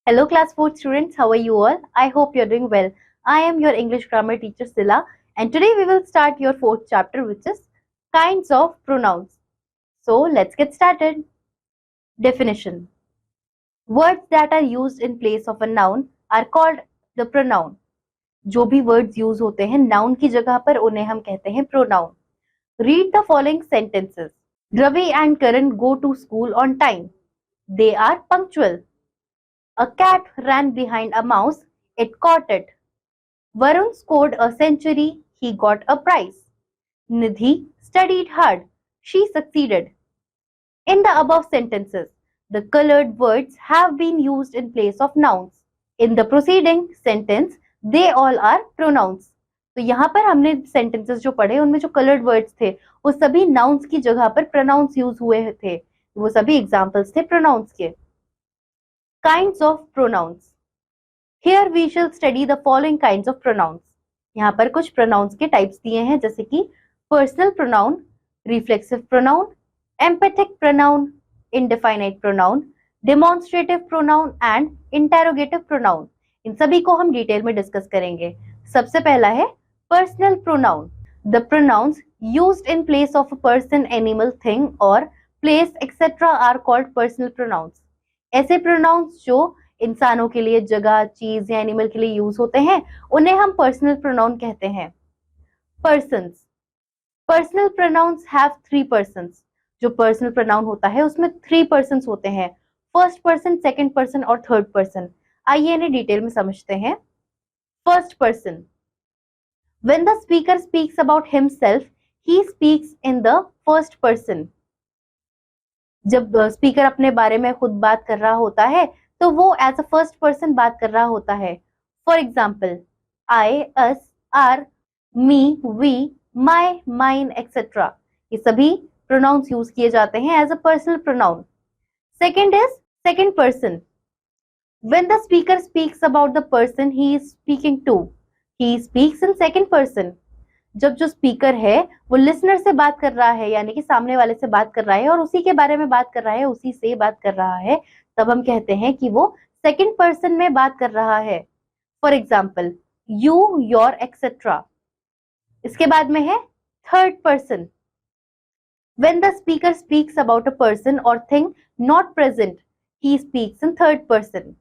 Hello, class 4 students. How are you all? I hope you're doing well. I am your English grammar teacher Sila, and today we will start your fourth chapter, which is kinds of pronouns. So let's get started. Definition: words that are used in place of a noun are called the pronoun. जो भी words use होते हैं noun की जगह पर उन्हें हम कहते हैं pronoun. Read the following sentences. Ravi and Karan go to school on time. They are punctual. A cat ran behind a mouse. It caught it. Varun scored a century. He got a prize. Nidhi studied hard. She succeeded. In the above sentences, the colored words have been used in place of nouns. In the preceding sentence, they all are pronouns. तो यहाँ पर हमने sentences जो पढ़े उनमें जो colored words थे वो सभी nouns की जगह पर pronouns use हुए थे. वो सभी examples थे pronouns के. Kinds of pronouns. Here we shall study the following kinds of pronouns. यहाँ पर कुछ pronouns के types दिए हैं जैसे कि personal pronoun, reflexive pronoun, emphatic pronoun, indefinite pronoun, demonstrative pronoun and interrogative pronoun. इन सभी को हम डिटेल में डिस्कस करेंगे. सबसे पहला है personal pronoun. The pronouns used in place of a person, animal, thing or place etc. are called personal pronouns. ऐसे pronouns जो इंसानों के लिए, जगह, चीज या एनिमल के लिए यूज होते हैं उन्हें हम पर्सनल प्रोनाउन कहते हैं. Persons. Personal pronouns have 3 persons. जो पर्सनल प्रोनाउन होता है उसमें 3 पर्सन्स होते हैं. फर्स्ट पर्सन, सेकंड पर्सन और थर्ड पर्सन. आइए इन्हें डिटेल में समझते हैं. First person. When the speaker speaks about himself he speaks in the first person. जब स्पीकर अपने बारे में खुद बात कर रहा होता है तो वो एज अ फर्स्ट पर्सन बात कर रहा होता है. For example, I, us, our, me, we, my, mine etcetera. ये सभी प्रोनाउंस यूज किए जाते हैं as a personal pronoun. Second is second person. When the speaker speaks about the person he is speaking to, he speaks in second person. जब जो speaker है वो listener से बात कर रहा है, यानी कि सामने वाले से बात कर रहा है और उसी के बारे में बात कर रहा है, उसी से बात कर रहा है, तब हम कहते हैं कि वो सेकंड पर्सन में बात कर रहा है. For example, you, your etcetera. इसके बाद में है third person. When the speaker speaks about a person और thing not present he speaks in third person.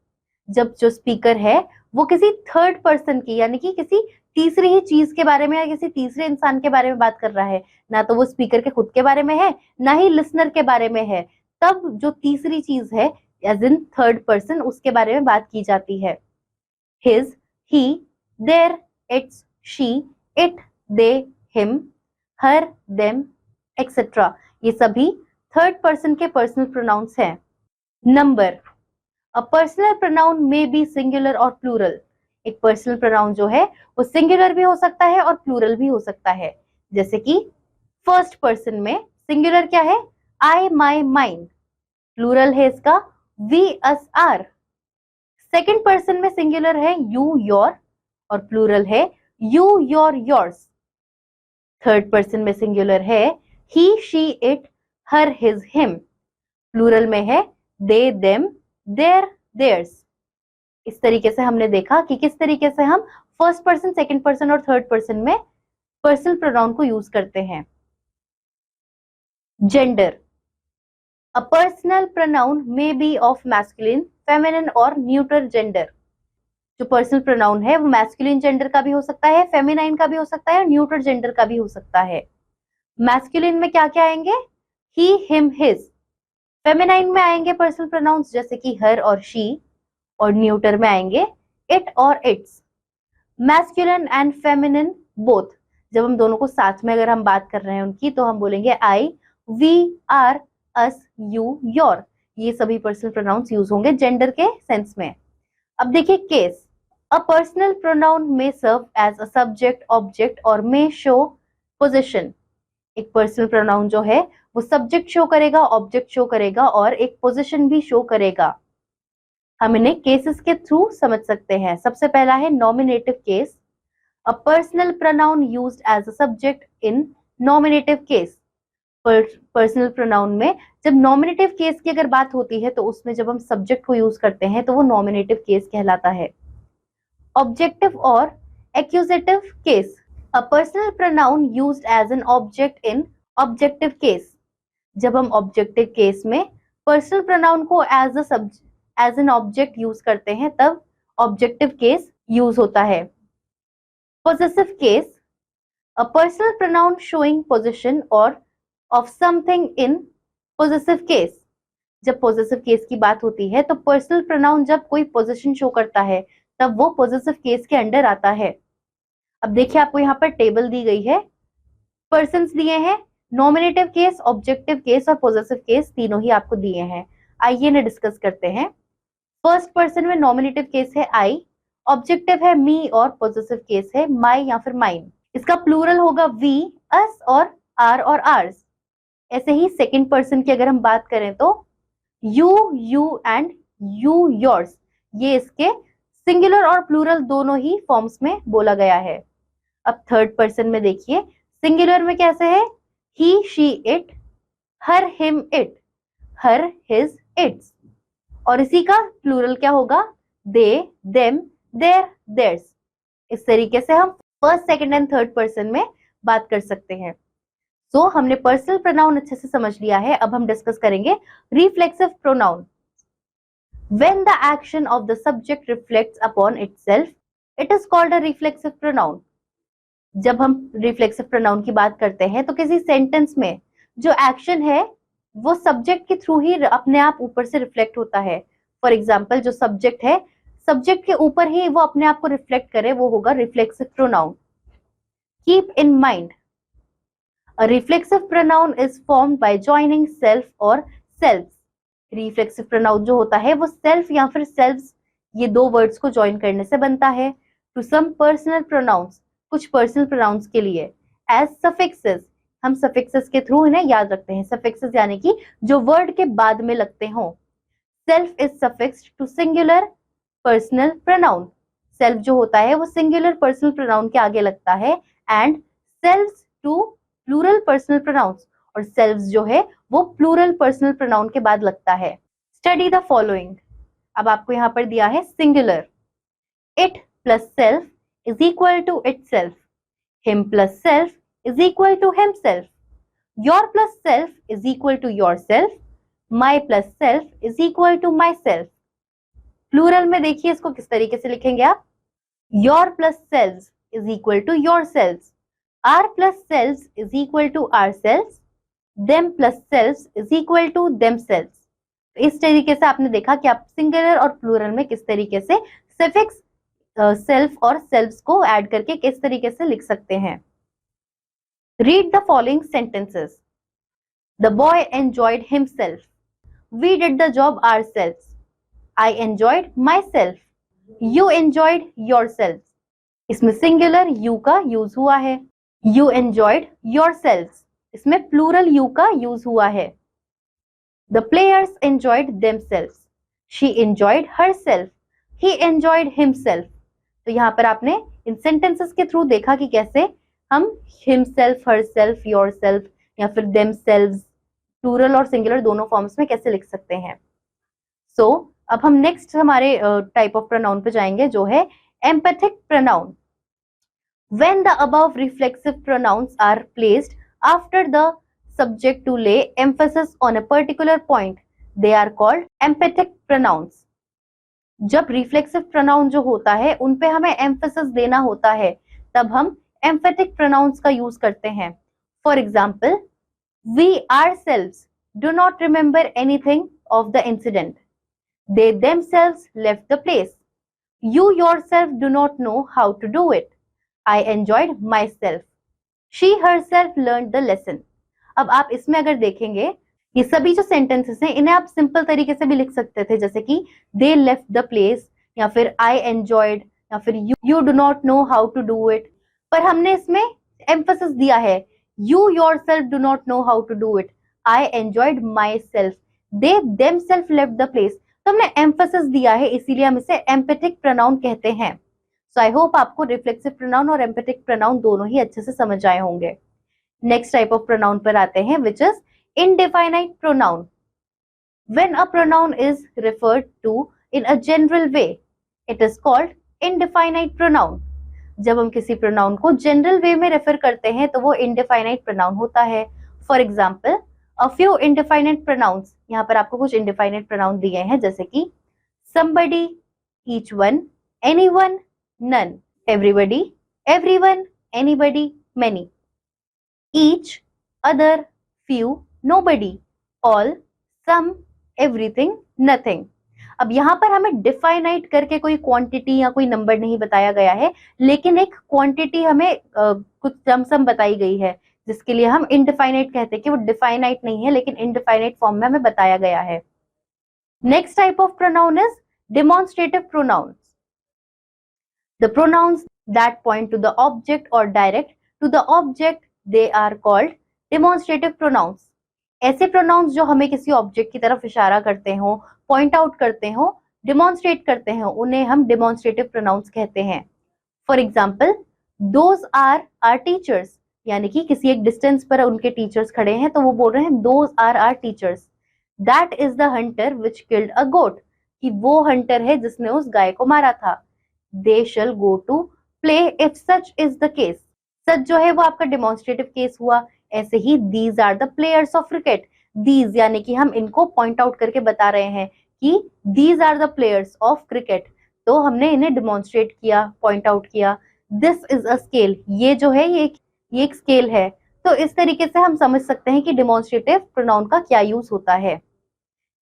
जब जो स्पीकर है वो किसी थर्ड पर्सन की, यानी कि किसी तीसरी ही चीज के बारे में या किसी तीसरे इंसान के बारे में बात कर रहा है, ना तो वो स्पीकर के खुद के बारे में है ना ही लिसनर के बारे में है, तब जो तीसरी चीज है एज इन थर्ड पर्सन उसके बारे में बात की जाती है. His, he, their, its, she, it, they, him, her, them etcetera. ये सभी थर्ड पर्सन के पर्सनल प्रोनाउंस हैं. नंबर. अ पर्सनल प्रोनाउन में बी सिंगुलर और प्लूरल. एक पर्सनल प्रोनाउन जो है वो सिंगुलर भी हो सकता है और प्लूरल भी हो सकता है. जैसे कि फर्स्ट पर्सन में सिंगुलर क्या है? आई, माई, माइन. प्लूरल है इसका we, us, our. Second person में सिंगुलर है यू, योर और प्लूरल है you, your, yours. Third person में सिंगुलर है he, she, it, her, his, him. Plural में है दे, देम, देयर, देयर्स. इस तरीके से हमने देखा कि किस तरीके से हम फर्स्ट पर्सन, सेकंड पर्सन और थर्ड पर्सन में पर्सनल प्रोनाउन को यूज करते हैं. Gender. A personal pronoun may be of masculine, feminine और neuter gender. जो पर्सनल प्रोनाउन है वो मैस्कुलिन जेंडर का भी हो सकता है, फेमिनाइन का भी हो सकता है और न्यूट्रल जेंडर का भी हो सकता है. मैस्कुलिन में क्या क्या आएंगे? ही, हिम, हिज. फेमिनाइन में आएंगे पर्सनल प्रोनाउंस जैसे कि हर और शी, और न्यूटर में आएंगे इट और it's. Masculine and feminine both. जब हम दोनों को साथ में अगर हम बात कर रहे हैं उनकी, तो हम बोलेंगे I, we, our, us, you, your. ये सभी पर्सनल प्रोनाउंस यूज होंगे जेंडर के सेंस में. अब देखिए केस. अ पर्सनल प्रोनाउन में serve as a subject, object और में शो पोजीशन. एक पर्सनल प्रोनाउन जो है वो सब्जेक्ट शो करेगा, ऑब्जेक्ट शो करेगा और एक पोजीशन भी शो करेगा. हम इन्हें केसेस के थ्रू समझ सकते हैं. सबसे पहला है nominative case. A personal pronoun used as a subject in nominative case. Personal pronoun में जब नॉमिनेटिव केस की अगर बात होती है तो उसमें जब हम सब्जेक्ट को यूज करते हैं तो वो नॉमिनेटिव केस कहलाता है। ऑब्जेक्टिव और accusative case. A personal pronoun used as an object in objective case. जब हम ऑब्जेक्टिव केस में पर्सनल प्रोनाउन को एज एन ऑब्जेक्ट यूज करते हैं तब ऑब्जेक्टिव केस यूज होता है। Possessive case. A personal pronoun showing possession or of something in possessive case। जब possessive case की बात होती है तो personal pronoun जब कोई possession शो करता है तब वो possessive case के अंडर आता है। अब देखिए आपको यहाँ पर टेबल दी गई है, persons दिए हैं, nominative case, objective case और possessive case तीनों ही आपको दिए हैं। आइए इन्हें डिस्कस करते हैं। फर्स्ट पर्सन में nominative case है I, ऑब्जेक्टिव है me और possessive case है my या फिर mine। इसका प्लूरल होगा वी, अस और आर और आर्स। ऐसे ही सेकंड पर्सन की अगर हम बात करें तो यू एंड यू योर्स, ये इसके सिंगुलर और प्लूरल दोनों ही फॉर्म्स में बोला गया है। अब थर्ड पर्सन में देखिए सिंगुलर में कैसे है, he she it, her him it, her his its. और इसी का प्लूरल क्या होगा, दे देम देयर देयर्स। इस तरीके से हम first second and third person में बात कर सकते हैं। सो हमने पर्सनल प्रोनाउन अच्छे से समझ लिया है। अब हम डिस्कस करेंगे reflexive pronoun. When the action of the subject reflects upon itself it is called a reflexive pronoun. जब हम रिफ्लेक्सिव प्रोनाउन की बात करते हैं तो किसी सेंटेंस में जो एक्शन है वो सब्जेक्ट के थ्रू ही अपने आप ऊपर से रिफ्लेक्ट होता है। फॉर एग्जाम्पल जो सब्जेक्ट है, सब्जेक्ट के ऊपर ही वो अपने आप को रिफ्लेक्ट करे, वो होगा reflexive pronoun. Keep in mind, a reflexive pronoun is formed by joining self और सेल्व्स। रिफ्लेक्सिव प्रोनाउन जो होता है वो सेल्फ या फिर सेल्व्स, ये दो वर्ड्स को ज्वाइन करने से बनता है। टू सम पर्सनल प्रोनाउंस, कुछ पर्सनल प्रोनाउंस के लिए। एज सफिक्सेस, हम सफिक्सेस के थ्रू इन्हें याद रखते हैं। सफिक्सेस यानी कि जो वर्ड के बाद में लगते हों। Self is suffixed to singular personal pronoun. Self जो होता है वो सिंगुलर पर्सनल प्रोनाउन के आगे लगता है। And selves to plural personal pronouns, और सेल्व्स जो है वो प्लूरल पर्सनल प्रोनाउन के बाद लगता है। Study the following. अब आपको यहाँ पर दिया है singular, it plus self is equal to itself, him plus self is equal to himself, your plus self is equal to yourself, my plus self is equal to my self. Plural में देखिए इसको किस तरीके से लिखेंगे आप, your plus selves is equal to your selves, our plus selves is equal to our selves, them plus selves is equal to them selves. इस तरीके से आपने देखा कि आप सिंगुलर और प्लूरल में किस तरीके से सफिक्स सेल्फ और सेल्व्स को ऐड करके किस तरीके से लिख सकते हैं। Read the following sentences. The boy enjoyed himself, we did the job ourselves, I enjoyed myself, you enjoyed yourselves। इसमें सिंगुलर you का यूज हुआ है। You enjoyed yourselves, इसमें प्लूरल you का यूज हुआ है। The players enjoyed themselves, she enjoyed herself, he enjoyed himself। तो यहाँ पर आपने इन सेंटेंसेस के थ्रू देखा कि कैसे हम himself, herself, yourself या फिर themselves प्लूरल और सिंगुलर दोनों फॉर्म्स में कैसे लिख सकते हैं। अब हम नेक्स्ट हमारे टाइप ऑफ प्रोनाउन पे जाएंगे जो है empathic pronoun. When the above reflexive pronouns are placed after the subject to lay emphasis on a particular point they are called empathic pronouns. जब रिफ्लेक्सिव प्रोनाउन जो होता है उन पे हमें एम्फेसिस देना होता है तब हम एम्पैथिक प्रोनाउंस का यूज करते हैं। For example, we ourselves do not remember anything of the incident, they themselves left the place, you yourself do not know how to do it, I enjoyed myself, she herself learned the lesson। अब आप इसमें अगर देखेंगे ये सभी जो sentences हैं इन्हें आप सिंपल तरीके से भी लिख सकते थे, जैसे कि they left the place या फिर I enjoyed या फिर you do not know how to do it। पर हमने इसमें एम्फेसिस दिया है, you yourself do not know how to do it, I enjoyed myself, they themselves left the place। तो हमने एम्फेसिस दिया है इसीलिए हम इसे एम्पैथिक प्रोनाउन कहते हैं। सो आई होप आपको रिफ्लेक्सिव प्रोनाउन और एम्पैथिक प्रोनाउन दोनों ही अच्छे से समझ आए होंगे। नेक्स्ट टाइप ऑफ प्रोनाउन पर आते हैं which is indefinite pronoun. When a pronoun is referred to in a general way, it is called indefinite pronoun. जब हम किसी प्रोनाउन को जनरल वे में रेफर करते हैं तो वो indefinite pronoun होता है. For example a few indefinite pronouns, यहाँ पर आपको कुछ indefinite pronoun दिए हैं जैसे कि somebody, each one, anyone, none, everybody, everyone, anybody, many, each, other, few, nobody, all, some, everything, nothing. अब यहाँ पर हमें डिफाइनाइट करके कोई क्वांटिटी या कोई नंबर नहीं बताया गया है, लेकिन एक क्वांटिटी हमें कुछ लमसम बताई गई है जिसके लिए हम इनडिफाइनाइट कहते हैं कि वो डिफाइनाइट नहीं है लेकिन इनडिफाइनाइट फॉर्म में हमें बताया गया है. Next type of pronoun is demonstrative pronouns. The pronouns that point to the object और direct to the object, they are called demonstrative pronouns. ऐसे प्रोनाउंस जो हमें किसी ऑब्जेक्ट की तरफ इशारा करते हो, पॉइंट आउट करते हो, डिमॉन्स्ट्रेट करते हैं, उन्हें हम डिमॉन्स्ट्रेटिव प्रोनाउंस कहते हैं. For example those are our teachers, यानी कि किसी एक डिस्टेंस पर उनके टीचर्स खड़े हैं तो वो बोल रहे हैं those are our teachers. That is the hunter which killed a goat, कि वो हंटर है जिसने उस गाय को मारा था. They shall go to play if such is the case. Such जो है वो आपका डिमॉन्स्ट्रेटिव केस हुआ. ऐसे ही these are the players of cricket. These यानी कि हम इनको पॉइंट आउट करके बता रहे हैं कि these are the players of cricket, तो हमने इन्हें डिमॉन्स्ट्रेट किया, पॉइंट आउट किया. दिस इज अ स्केल, ये जो है ये एक स्केल है. तो इस तरीके से हम समझ सकते हैं कि डिमॉन्स्ट्रेटिव प्रोनाउन का क्या यूज होता है.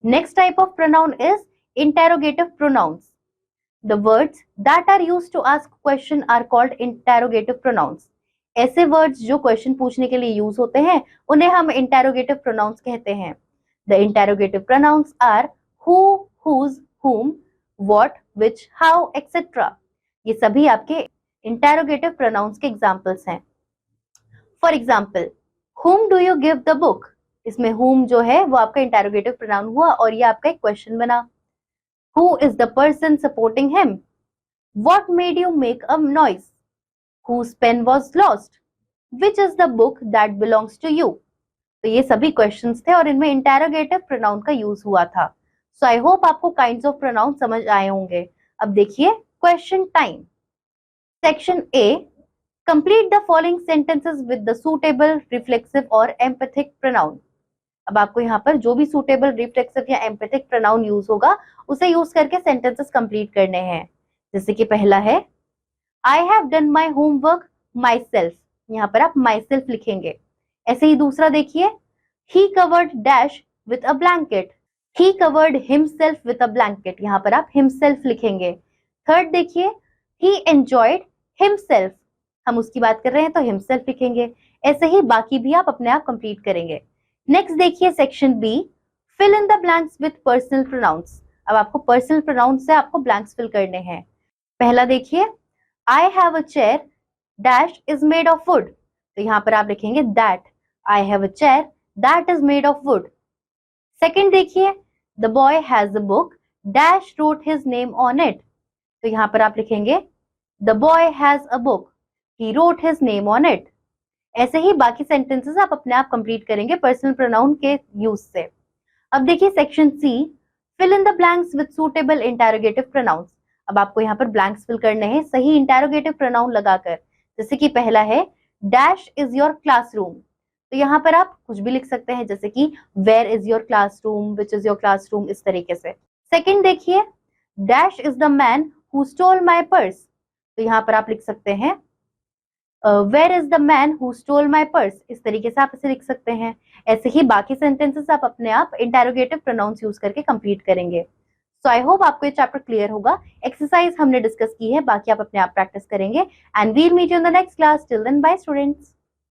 Next type of pronoun is interrogative pronouns. The words that are used to ask question are called interrogative pronouns. ऐसे वर्ड्स जो क्वेश्चन पूछने के लिए यूज होते हैं उन्हें हम इंटेरोगेटिव प्रोनाउंस कहते हैं. The interrogative pronouns are who, whose, whom, what, which, how, etc. ये सभी आपके इंटेरोगेटिव प्रोनाउंस के एग्जांपल्स हैं. For example whom do you give the book, इसमें whom जो है वो आपका इंटेरोगेटिव प्रोनाउन हुआ और ये आपका एक क्वेश्चन बना. Who is the person supporting him? What made you make a noise? Whose pen was lost? Which is the book that belongs to you? तो ये सभी क्वेश्चंस थे और इनमें इंटेरोगेटिव प्रोनाउन का यूज हुआ था. सो आई होप आपको काइंड्स ऑफ प्रोनाउन समझ आए होंगे. अब देखिए question time. Section A, complete the following sentences with the suitable, reflexive और एम्पैथिक प्रोनाउन. अब आपको यहाँ पर जो भी सूटेबल, रिफ्लेक्सिव या एम्पैथिक प्रोनाउन यूज होगा उसे यूज करके सेंटेंसेस कंप्लीट करने हैं. जैसे कि पहला है I have done my homework myself. यहाँ पर आप myself लिखेंगे. ऐसे ही दूसरा देखिए, he covered dash with a blanket. He covered himself with a blanket. यहाँ पर आप himself लिखेंगे. थर्ड देखिए, he enjoyed himself. हम उसकी बात कर रहे हैं तो himself लिखेंगे. ऐसे ही बाकी भी आप अपने आप कंप्लीट करेंगे. नेक्स्ट देखिए section B, fill in the blanks with personal pronouns. अब आपको पर्सनल प्रोनाउन से आपको ब्लैंक्स फिल करने हैं. पहला देखिए, I have a chair dash is made of wood. तो यहाँ पर आप लिखेंगे that. I have a chair that is made of wood. Second देखिए, the boy has a book dash wrote his name on it. तो यहाँ पर आप लिखेंगे the boy has a book he wrote his name on it. ऐसे ही बाकी sentences आप अपने आप कंप्लीट करेंगे पर्सनल प्रोनाउन के यूज से. अब देखिए section C, fill in the blanks with suitable interrogative pronouns. अब आपको यहाँ पर ब्लैंक्स फिल करने हैं सही इंटेरोगेटिव प्रोनाउन लगाकर. जैसे कि पहला है डैश इज योर क्लासरूम. तो यहाँ पर आप कुछ भी लिख सकते हैं जैसे कि where is your classroom, which is your classroom, इस तरीके से. सेकंड देखिए, dash is the man who stole my purse. तो यहाँ पर आप लिख सकते हैं where is the man who stole my purse. इस तरीके से आप इसे लिख सकते हैं. ऐसे ही बाकी सेंटेंसेस आप अपने आप इंटेरोगेटिव प्रोनाउंस यूज करके कंप्लीट करेंगे. सो आई होप आपको ये चैप्टर क्लियर होगा. एक्सरसाइज हमने डिस्कस की है, बाकी आप अपने आप प्रैक्टिस करेंगे. And we'll meet you in the next class. Till then bye students.